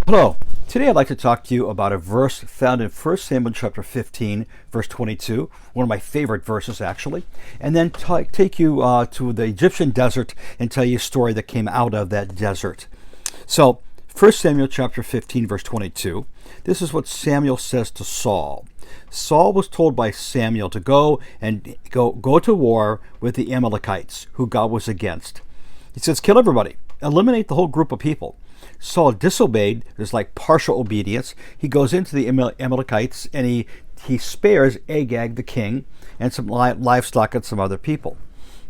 Hello. Today I'd like to talk to you about a verse found in 1 Samuel chapter 15, verse 22, one of my favorite verses actually, and then take you to the Egyptian desert and tell you a story that came out of that desert. So, 1 Samuel chapter 15, verse 22, this is what Samuel says to Saul. Saul was told by Samuel to go to war with the Amalekites, who God was against. He says, kill everybody, eliminate the whole group of people. Saul disobeyed. There's like partial obedience. He goes into the Amalekites and he spares Agag the king and some livestock and some other people.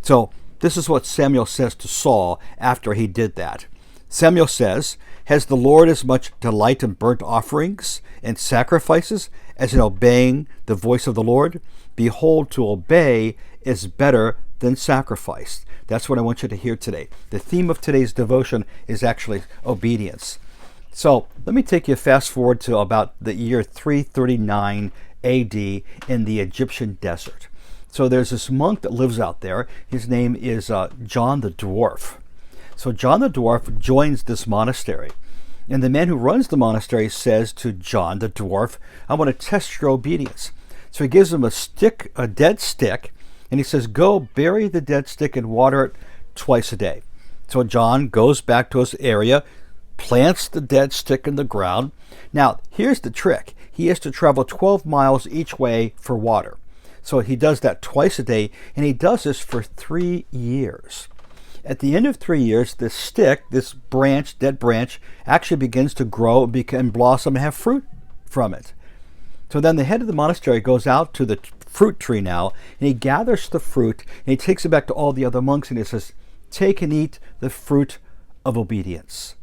So this is what Samuel says to Saul after he did that. Samuel says, has the Lord as much delight in burnt offerings and sacrifices as in obeying the voice of the Lord? Behold, to obey is better than sacrifice. That's what I want you to hear today. The theme of today's devotion is actually obedience. So let me take you fast forward to about the year 339 AD in the Egyptian desert. So there's this monk that lives out there. His name is John the Dwarf. So John the Dwarf joins this monastery. And the man who runs the monastery says to John the Dwarf, I want to test your obedience. So he gives him a dead stick, and he says, go bury the dead stick and water it twice a day. So John goes back to his area, plants the dead stick in the ground. Now, here's the trick. He has to travel 12 miles each way for water. So he does that twice a day, and he does this for 3 years. At the end of 3 years, this stick, this branch, dead branch, actually begins to grow and blossom and have fruit from it. So then the head of the monastery goes out to the fruit tree now, and he gathers the fruit, and he takes it back to all the other monks, and he says, take and eat the fruit of obedience.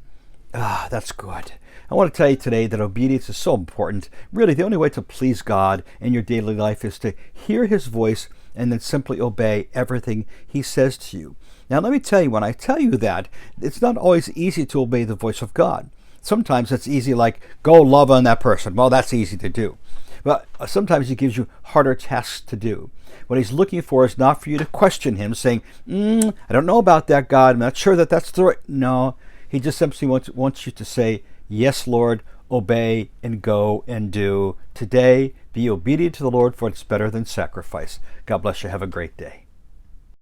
That's good. I want to tell you today that obedience is so important. Really, the only way to please God in your daily life is to hear his voice and then simply obey everything he says to you. Now, let me tell you, when I tell you that, it's not always easy to obey the voice of God. Sometimes it's easy, like, go love on that person. Well, that's easy to do. But sometimes he gives you harder tasks to do. What he's looking for is not for you to question him, saying, I don't know about that, God. I'm not sure that that's the right. No, he just simply wants you to say, yes, Lord, obey and go and do. Today, be obedient to the Lord, for it's better than sacrifice. God bless you. Have a great day.